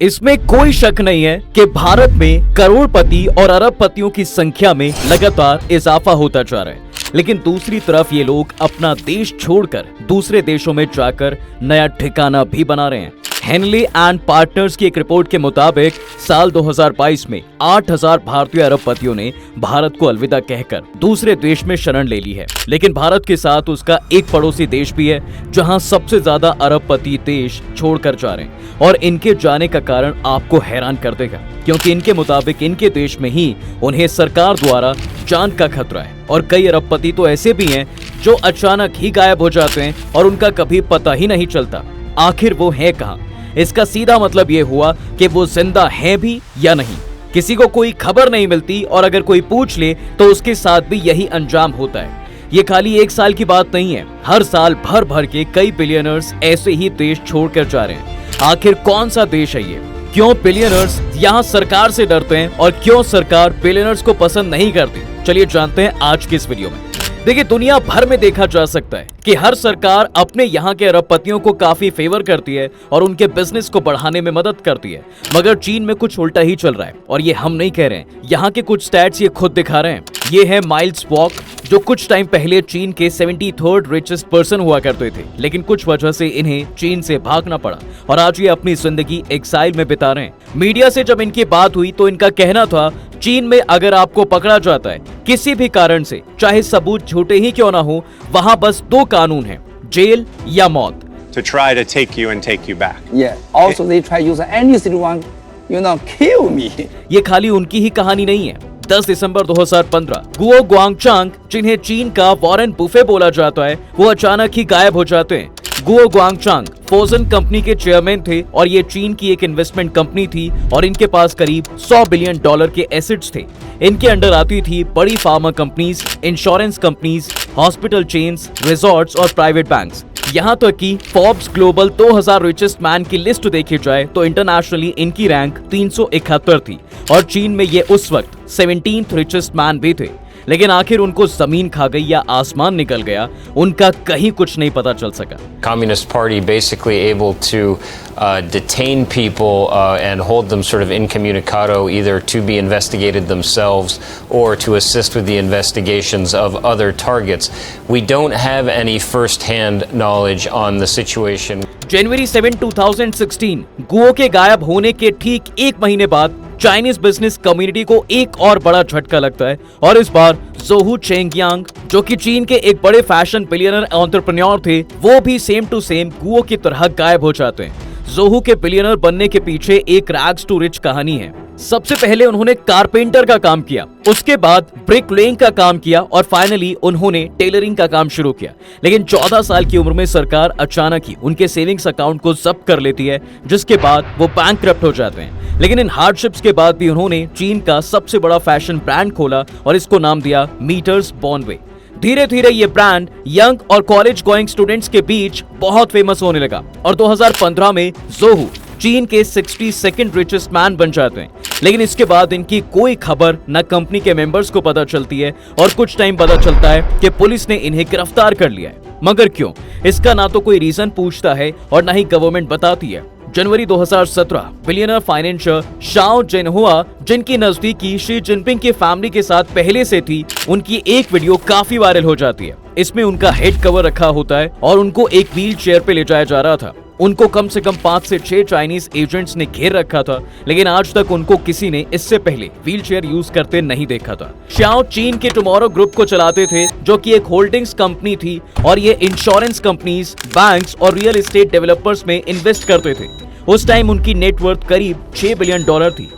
इसमें कोई शक नहीं है कि भारत में करोड़पति और अरबपतियों की संख्या में लगातार इजाफा होता जा रहा है, लेकिन दूसरी तरफ ये लोग अपना देश छोड़कर दूसरे देशों में जाकर नया ठिकाना भी बना रहे हैं। हेनली एंड पार्टनर्स की एक रिपोर्ट के मुताबिक साल 2022 में 8000 भारतीय अरबपतियों ने भारत को अलविदा कहकर दूसरे देश में शरण ले ली है। लेकिन भारत के साथ उसका एक पड़ोसी देश भी है जहां सबसे ज्यादा अरबपति देश छोड़कर जा रहे हैं, और इनके जाने का कारण आपको हैरान कर देगा, क्योंकि इनके मुताबिक इनके देश में ही उन्हें सरकार द्वारा जान का खतरा है। और कई अरबपति तो ऐसे भी हैं जो अचानक ही गायब हो जाते हैं और उनका कभी पता ही नहीं चलता आखिर वो है कहां। इसका सीधा मतलब ये हुआ कि वो जिंदा हैं भी या नहीं, किसी को कोई खबर नहीं मिलती, और अगर कोई पूछ ले तो उसके साथ भी यही अंजाम होता है। ये खाली एक साल की बात नहीं है, हर साल भर भर के कई बिलियनर्स ऐसे ही देश छोड़कर जा रहे हैं। आखिर कौन सा देश है ये? क्यों बिलियनर्स यहाँ सरकार से डरते हैं और क्यों सरकार बिलियनर्स को पसंद नहीं करती? चलिए जानते हैं आज के इस वीडियो में। देखिए, दुनिया भर में देखा जा सकता है कि हर सरकार अपने यहाँ के अरबपतियों को काफी फेवर करती है और उनके बिजनेस को बढ़ाने में मदद करती है, मगर चीन में कुछ उल्टा ही चल रहा है। और ये हम नहीं कह रहे हैं, यहाँ के कुछ स्टैट्स ये खुद दिखा रहे हैं। ये है माइल्स वॉक, जो कुछ टाइम पहले चीन के 73rd रिचेस्ट पर्सन हुआ करते थे, लेकिन कुछ वजह से इन्हें चीन से भागना पड़ा और आज ये अपनी जिंदगी एक्साइल में बिता रहे हैं। मीडिया से जब इनकी बात हुई तो इनका कहना था, चीन में अगर आपको पकड़ा जाता है किसी भी कारण से, चाहे सबूत झूठे ही क्यों ना हो, वहाँ बस दो कानून हैं, जेल या मौत। To try to take you and take you back. Yeah. Also, they try to use anyone, kill me. ये खाली उनकी ही कहानी नहीं है। 10 दिसंबर 2015 गुओ ग्वांगचांग, जिन्हें चीन का वॉरेन बुफे बोला जाता है, वो अचानक ही गायब हो जाते हैं। गुओ ग्वांगचांग फोजन कंपनी के चेयरमैन थे और ये चीन की एक इन्वेस्टमेंट कंपनी थी और इनके पास करीब $100 बिलियन के एसेट्स थे। इनके अंडर आती थी बड़ी pharma companies, insurance companies, hospital chains, resorts और प्राइवेट बैंक्स। यहाँ तक कि फोर्ब्स ग्लोबल 2000 रिचेस्ट मैन की लिस्ट देखी जाए तो इंटरनेशनली इनकी रैंक 371 थी और चीन में ये उस वक्त 17th रिचेस्ट मैन भी थे। लेकिन आखिर उनको जमीन खा गई या आसमान निकल गया, उनका कहीं कुछ नहीं पता चल सका। Communist Party basically able to detain people and hold them sort of incommunicado, either to be investigated themselves or to assist with the investigations of other targets. We don't have any first-hand knowledge on the situation. January 7, 2016 Guo के गायब होने के ठीक एक महीने बाद Chinese business community को एक और बड़ा झटका लगता है, और इस बार जोहू चेंगयांग, जो कि चीन के एक बड़े फैशन बिलियनर एंटरप्रेन्योर थे, वो भी सेम टू सेम गुओ की तरह गायब हो जाते हैं। जोहू के बिलियनर बनने के पीछे एक रैग्स टू रिच कहानी है। सबसे पहले उन्होंने कारपेंटर का काम किया, उसके बाद ब्रिक लेइंग का काम किया और फाइनली उन्होंने टेलरिंग का काम शुरू किया। लेकिन 14 साल की उम्र में सरकार अचानक ही उनके सेविंग्स अकाउंट को जब्त कर लेती है, जिसके बाद वो बैंकक्रप्ट हो जाते हैं। लेकिन इन हार्डशिप्स के बाद भी उन्होंने चीन का सबसे बड़ा फैशन ब्रांड खोला और इसको नाम दिया मीटर्स बॉनवे। धीरे धीरे ये ब्रांड यंग और कॉलेज गोइंग स्टूडेंट्स के बीच बहुत फेमस होने लगा और 2015 में जोहू चीन के 62nd रिचेस्ट मैन बन जाते हैं। लेकिन इसके बाद इनकी कोई खबर न कंपनी के मेंबर्स को पता चलती है और कुछ टाइम पता चलता है कि पुलिस ने इन्हें गिरफ्तार कर लिया है, मगर क्यों, इसका ना तो कोई रीजन पूछता है और ना ही गवर्नमेंट बताती है। जनवरी 2017 बिलियनर फाइनेंशियर शाओ जेनहुआ, जिनकी नजदीकी शी जिनपिंग की फैमिली के साथ पहले से थी, उनकी एक वीडियो काफी वायरल हो जाती है। इसमें उनका हेड कवर रखा होता है और उनको एक व्हील चेयर पे ले जाया जा रहा था। उनको कम से कम 5 से 6 चाइनीज एजेंट्स ने घेर रखा था, लेकिन आज तक उनको किसी ने इससे पहले व्हील चेयर यूज करते नहीं देखा था। शाओ चीन के टुमारो ग्रुप को चलाते थे, जो कि एक होल्डिंग्स कंपनी थी और ये इंश्योरेंस कंपनीज, बैंक्स और रियल एस्टेट डेवलपर्स में इन्वेस्ट करते थे। उस टाइम उनकी नेटवर्थ करीब $6 बिलियन थी।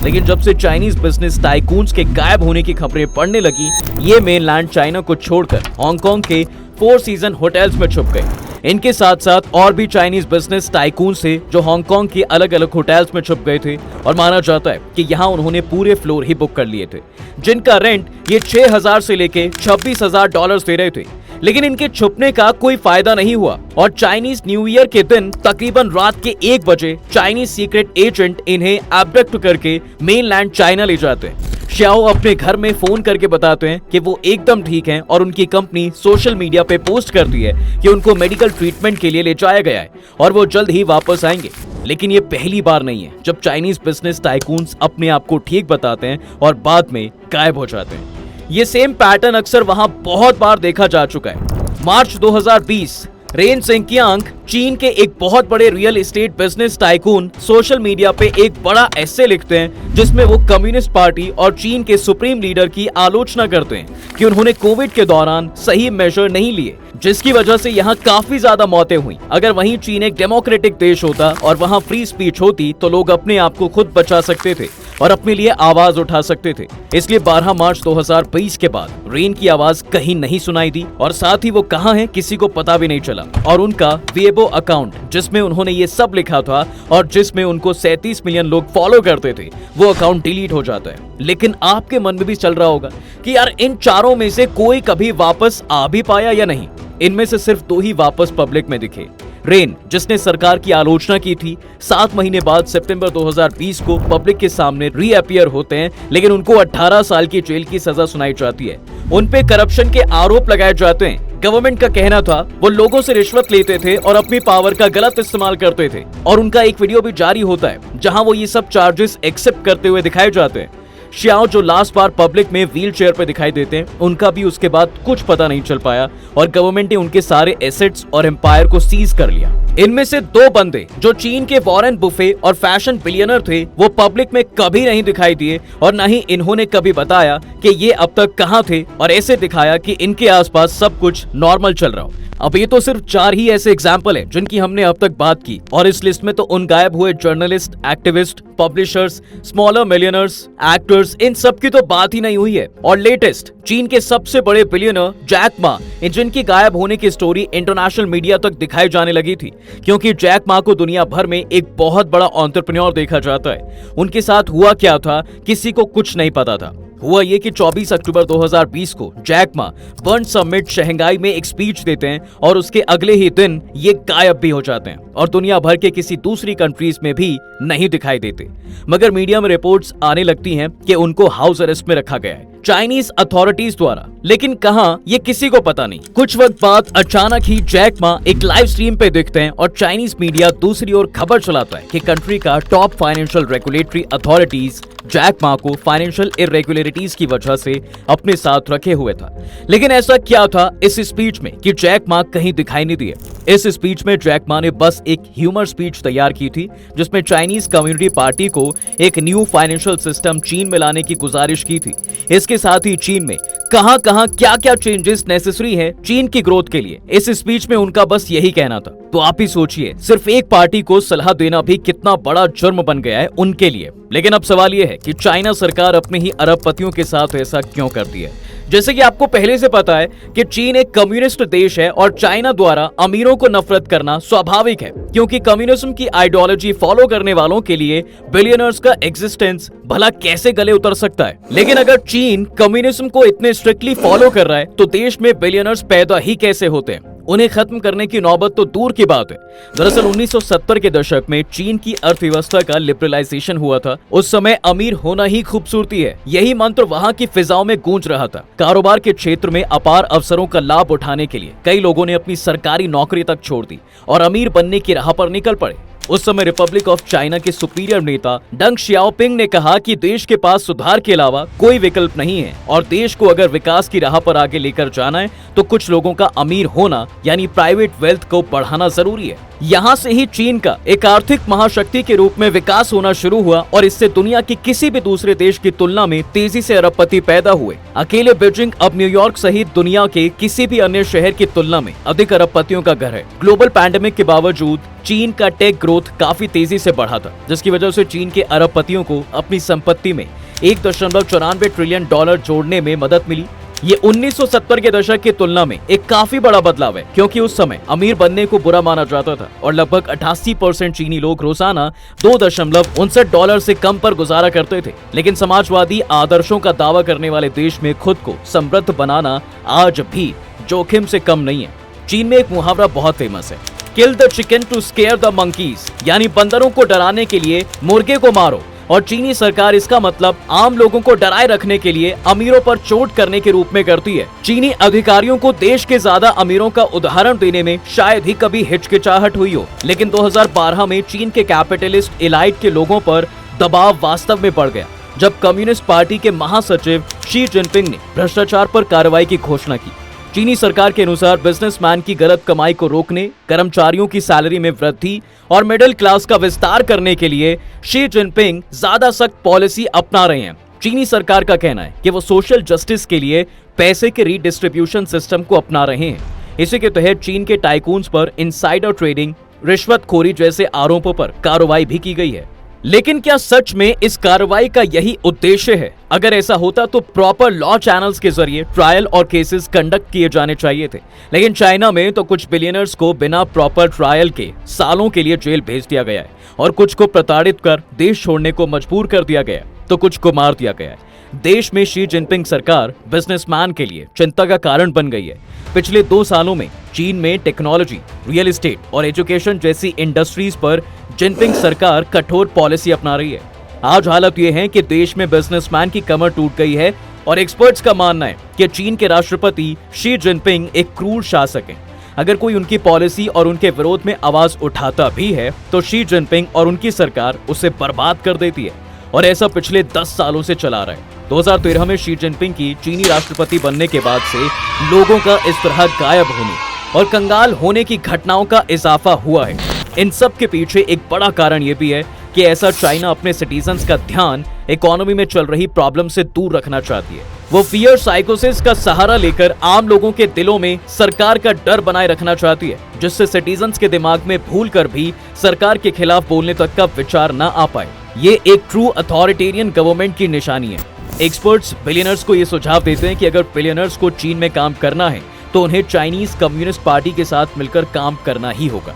लेकिन जब से चाइनीज बिजनेस टाइकून्स के गायब होने की खबरें पड़ने लगी, ये मेनलैंड चाइना को छोड़कर हांगकांग के 4 सीजन होटल्स में छुप गए। इनके साथ साथ और भी चाइनीज बिजनेस टाइकून थे जो हांगकांग के अलग अलग होटल्स में छुप गए थे और माना जाता है कि यहाँ उन्होंने पूरे फ्लोर ही बुक कर लिए थे, जिनका रेंट ये $6,000 से लेके $26,000 दे रहे थे। लेकिन इनके छुपने का कोई फायदा नहीं हुआ और चाइनीज न्यू ईयर के दिन तकरीबन रात के 1 बजे चाइनीज सीक्रेट एजेंट इन्हें एब्डक्ट करके मेनलैंड चाइना ले जाते हैं। श्याओ अपने घर में फोन करके बताते हैं कि वो एकदम ठीक हैं और उनकी कंपनी सोशल मीडिया पे पोस्ट करती है कि उनको मेडिकल ट्रीटमेंट के लिए ले जाया गया है और वो जल्द ही वापस आएंगे। लेकिन ये पहली बार नहीं है जब चाइनीज बिजनेस टाइकून्स अपने आप को ठीक बताते हैं और बाद में गायब हो जाते हैं। ये सेम पैटर्न अक्सर वहां बहुत बार देखा जा चुका है। मार्च 2020 रेन सेंकियांग, चीन के एक बहुत बड़े real estate business tycoon, social media पे एक बड़ा एस्से लिखते हैं जिसमें वो कम्युनिस्ट पार्टी और चीन के सुप्रीम लीडर की आलोचना करते हैं कि उन्होंने कोविड के दौरान सही मेजर नहीं लिए, जिसकी वजह से यहाँ काफी ज्यादा मौतें हुई। अगर वहीं चीन एक डेमोक्रेटिक देश होता और वहाँ फ्री स्पीच होती तो लोग अपने आप को खुद बचा सकते थे और अपने लिए आवाज उठा सकते थे। इसलिए 12 मार्च 2020 के बाद रेन की आवाज कहीं नहीं सुनाई दी और साथ ही वो कहाँ हैं किसी को पता भी नहीं चला। और उनका वेबो अकाउंट जिसमें उन्होंने ये सब लिखा था और जिसमें उनको 37 मिलियन लोग फॉलो करते थे, वो अकाउंट डिलीट हो जाता है। लेकिन आपके मन में भी चल रहा होगा कि यार इन चारों में से कोई कभी वापस आ भी पाया या नहीं। इनमें से सिर्फ 2 ही वापस पब्लिक में दिखे। रेन, जिसने सरकार की आलोचना की थी, 7 महीने बाद सितंबर 2020 को पब्लिक के सामने रीअपियर होते हैं, लेकिन उनको 18 साल की जेल की सजा सुनाई जाती है। उन पे करप्शन के आरोप लगाए जाते हैं। गवर्नमेंट का कहना था वो लोगों से रिश्वत लेते थे और अपनी पावर का गलत इस्तेमाल करते थे। और उनका एक वीडियो भी जारी होता है जहां वो ये सब चार्जेस एक्सेप्ट करते हुए दिखाए जाते हैं। श्याओ, जो लास्ट बार पब्लिक में व्हील चेयर पे दिखाई देते हैं, उनका भी उसके बाद कुछ पता नहीं चल पाया और गवर्नमेंट ने उनके सारे एसेट्स और एम्पायर को सीज कर लिया। इनमें से 2 बंदे जो चीन के वॉरेन बुफे और फैशन बिलियनर थे, वो पब्लिक में कभी नहीं दिखाई दिए और न ही इन्होंने कभी बताया कि ये अब तक कहां थे और ऐसे दिखाया कि इनके आसपास सब कुछ नॉर्मल चल रहा हो। अब ये तो सिर्फ 4 ही ऐसे एग्जाम्पल हैं जिनकी हमने अब तक बात की, और इस लिस्ट में तो उन गायब हुए journalist, activist, publishers, smaller millionaires, actors, इन सब की तो बात ही नहीं हुई है। और लेटेस्ट चीन के सबसे बड़े बिलियनर जैक मा, जिनकी गायब होने की स्टोरी इंटरनेशनल मीडिया तक दिखाई जाने लगी थी, क्योंकि जैक मा को दुनिया भर में एक बहुत बड़ा एंटरप्रेन्योर देखा जाता है। उनके साथ हुआ क्या था किसी को कुछ नहीं पता था। हुआ ये कि 24 अक्टूबर 2020 को Jack Ma burn summit Shanghai में एक स्पीच देते हैं और उसके अगले ही दिन ये गायब भी हो जाते हैं और दुनिया भर के किसी दूसरी कंट्रीज में भी नहीं दिखाई देते। मगर मीडिया में रिपोर्ट्स आने लगती हैं कि उनको हाउस अरेस्ट में रखा गया है चाइनीज अथॉरिटीज द्वारा, लेकिन कहां ये किसी को पता नहीं। कुछ वक्त बाद अचानक ही जैक मा एक लाइव स्ट्रीम पे दिखते हैं और चाइनीज मीडिया दूसरी ओर खबर चलाता है कि कंट्री का top financial regulatory authorities Jack Ma को फाइनेंशियल इरेगुलरिटीज की वजह से अपने साथ रखे हुए था। लेकिन ऐसा क्या था इस स्पीच में कि जैक मा कहीं दिखाई नहीं दिए। इस स्पीच में जैक मा ने बस एक ह्यूमर स्पीच तैयार की थी जिसमें चाइनीज कम्युनिटी पार्टी को एक न्यू फाइनेंशियल सिस्टम चीन में लाने की गुजारिश की थी। इसके साथ ही चीन में कहां क्या क्या चेंजेस नेसेसरी है चीन की ग्रोथ के लिए, इस स्पीच में उनका बस यही कहना था। तो आप ही सोचिए, सिर्फ एक पार्टी को सलाह देना भी कितना बड़ा जुर्म बन गया है उनके लिए। लेकिन अब सवाल यह है कि चाइना सरकार अपने ही अरबपतियों के साथ ऐसा क्यों करती है। जैसे कि आपको पहले से पता है कि चीन एक कम्युनिस्ट देश है और चाइना द्वारा अमीरों को नफरत करना स्वाभाविक है, क्योंकि कम्युनिज्म की आइडियोलॉजी फॉलो करने वालों के लिए बिलियनर्स का एग्जिस्टेंस भला कैसे गले उतर सकता है। लेकिन अगर चीन कम्युनिज्म को इतने स्ट्रिक्टली फॉलो कर रहा है तो देश में बिलियनर्स पैदा ही कैसे होते हैं। उन्हें खत्म करने की नौबत तो दूर की बात है। दरअसल 1970 के दशक में चीन की अर्थव्यवस्था का लिबरलाइजेशन हुआ था। उस समय अमीर होना ही खूबसूरती है, यही मंत्र वहां की फिजाओं में गूंज रहा था। कारोबार के क्षेत्र में अपार अवसरों का लाभ उठाने के लिए कई लोगों ने अपनी सरकारी नौकरी तक छोड़ दी और अमीर बनने की राह पर निकल पड़े। उस समय रिपब्लिक ऑफ चाइना के सुपीरियर नेता डंग शियाओपिंग ने कहा कि देश के पास सुधार के अलावा कोई विकल्प नहीं है और देश को अगर विकास की राह पर आगे लेकर जाना है तो कुछ लोगों का अमीर होना यानी प्राइवेट वेल्थ को बढ़ाना जरूरी है। यहाँ से ही चीन का एक आर्थिक महाशक्ति के रूप में विकास होना शुरू हुआ और इससे दुनिया के किसी भी दूसरे देश की तुलना में तेजी से अरबपति पैदा हुए। अकेले बीजिंग अब न्यूयॉर्क सहित दुनिया के किसी भी अन्य शहर की तुलना में अधिक अरबपतियों का घर है। ग्लोबल पैंडेमिक के बावजूद चीन का टेक ग्रोथ काफी तेजी से बढ़ा था, जिसकी वजह से चीन के अरबपतियों को अपनी संपत्ति में $1.94 ट्रिलियन जोड़ने में मदद मिली। ये 1970 के दशक की तुलना में एक काफी बड़ा बदलाव है, क्योंकि उस समय अमीर बनने को बुरा माना जाता था और लगभग 88% चीनी लोग रोजाना $2.59 से कम पर गुजारा करते थे। लेकिन समाजवादी आदर्शों का दावा करने वाले देश में खुद को समृद्ध बनाना आज भी जोखिम से कम नहीं है। चीन में एक मुहावरा बहुत फेमस है, kill the chicken to scare the monkeys, यानी बंदरों को डराने के लिए मुर्गे को मारो। और चीनी सरकार इसका मतलब आम लोगों को डराए रखने के लिए अमीरों पर चोट करने के रूप में करती है। चीनी अधिकारियों को देश के ज्यादा अमीरों का उदाहरण देने में शायद ही कभी हिचकिचाहट हुई हो, लेकिन 2012 में चीन के कैपिटलिस्ट एलाइट के लोगों पर दबाव वास्तव में बढ़ गया जब कम्युनिस्ट पार्टी के महासचिव शी जिनपिंग ने भ्रष्टाचार पर कार्रवाई की घोषणा की। चीनी सरकार के अनुसार बिजनेसमैन की गलत कमाई को रोकने, कर्मचारियों की सैलरी में वृद्धि और मिडिल क्लास का विस्तार करने के लिए शी जिनपिंग ज्यादा सख्त पॉलिसी अपना रहे हैं। चीनी सरकार का कहना है कि वो सोशल जस्टिस के लिए पैसे के रीडिस्ट्रीब्यूशन सिस्टम को अपना रहे हैं। इसी के तहत चीन के टाइकून्स पर इनसाइडर ट्रेडिंग, रिश्वतखोरी जैसे आरोपों पर कार्रवाई भी की गई है। लेकिन क्या सच में इस कार्रवाई का यही उद्देश्य है? अगर ऐसा होता तो प्रॉपर लॉ चैनल्स के जरिए ट्रायल और केसेस कंडक्ट किए जाने चाहिए थे। लेकिन चाइना में तो कुछ बिलियनर्स को बिना प्रॉपर ट्रायल के सालों के लिए जेल भेज दिया गया है और कुछ को प्रताड़ित कर देश छोड़ने को मजबूर कर दिया गया है, तो कुछ को मार दिया गया है। देश में शी जिनपिंग सरकार बिजनेसमैन के लिए चिंता का कारण बन गई है। पिछले 2 सालों में चीन में टेक्नोलॉजी, रियल एस्टेट और एजुकेशन जैसी इंडस्ट्रीज पर जिनपिंग सरकार कठोर पॉलिसी अपना रही है। आज हालत यह है कि देश में बिजनेसमैन की कमर टूट गई है और एक्सपर्ट्स का मानना है कि चीन के राष्ट्रपति शी जिनपिंग एक क्रूर शासक हैं। अगर कोई उनकी पॉलिसी और उनके विरोध में आवाज उठाता भी है तो शी जिनपिंग और उनकी सरकार उसे बर्बाद कर देती है और ऐसा पिछले 10 सालों से चला रहा है। 2013 में शी जिनपिंग की चीनी राष्ट्रपति बनने के बाद से लोगों का इस तरह गायब होने और कंगाल होने की घटनाओं का इजाफा हुआ है। इन सब के पीछे एक बड़ा कारण ये भी है कि ऐसा चाइना अपने सिटीजन्स का ध्यान इकोनॉमी में चल रही प्रॉब्लम से दूर रखना चाहती है। वो फियर साइकोसिस का सहारा लेकर आम लोगों के दिलों में सरकार का डर बनाए रखना चाहती है, जिससे सिटीजन्स के दिमाग में भूल कर भी सरकार के खिलाफ बोलने तक का विचार न आ पाए। ये एक ट्रू अथॉरिटेरियन गवर्नमेंट की निशानी है। एक्सपर्ट्स बिलियनर्स को ये सुझाव देते हैं कि अगर बिलियनर्स को चीन में काम करना है तो उन्हें चाइनीज कम्युनिस्ट पार्टी के साथ मिलकर काम करना ही होगा।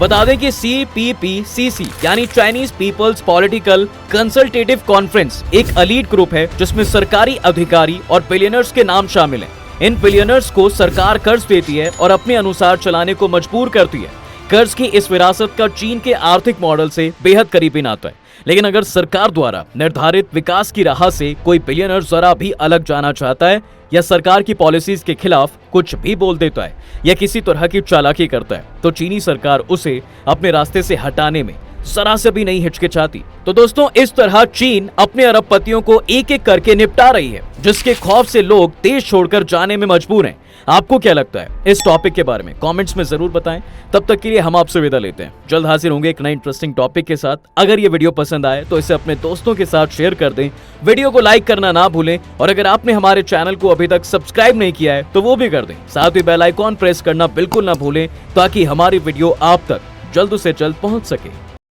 बता दें कि CPPCC यानी Chinese people's political consultative conference एक एलीट ग्रुप है जिसमें सरकारी अधिकारी और बिलियनर्स के नाम शामिल हैं। इन बिलियनर्स को सरकार कर्ज देती है और अपने अनुसार चलाने को मजबूर करती है। कर्ज की इस विरासत का चीन के आर्थिक मॉडल से बेहद करीबी नाता है। लेकिन अगर सरकार द्वारा निर्धारित विकास की राह से कोई बिलियनर जरा भी अलग जाना चाहता है या सरकार की पॉलिसीज के खिलाफ कुछ भी बोल देता है या किसी तरह की चालाकी करता है तो चीनी सरकार उसे अपने रास्ते से हटाने में जरा से भी नहीं हिचकिचाती। तो दोस्तों, इस तरह चीन अपने अरबपतियों को एक एक करके निपटा रही है, जिसके खौफ से लोग देश छोड़कर जाने में मजबूर हैं। आपको क्या लगता है इस टॉपिक के बारे में? कमेंट्स में जरूर बताएं। तब तक के लिए हम आपसे विदा लेते हैं। जल्द हाजिर होंगे एक नए इंटरेस्टिंग टॉपिक के साथ। अगर ये वीडियो पसंद आए तो इसे अपने दोस्तों के साथ शेयर कर दें। वीडियो को लाइक करना ना भूलें और अगर आपने हमारे चैनल को अभी तक सब्सक्राइब नहीं किया है तो वो भी कर दें। साथ ही बेल आइकॉन प्रेस करना बिल्कुल ना भूलें ताकि हमारी वीडियो आप तक जल्द से जल्द पहुंच सके।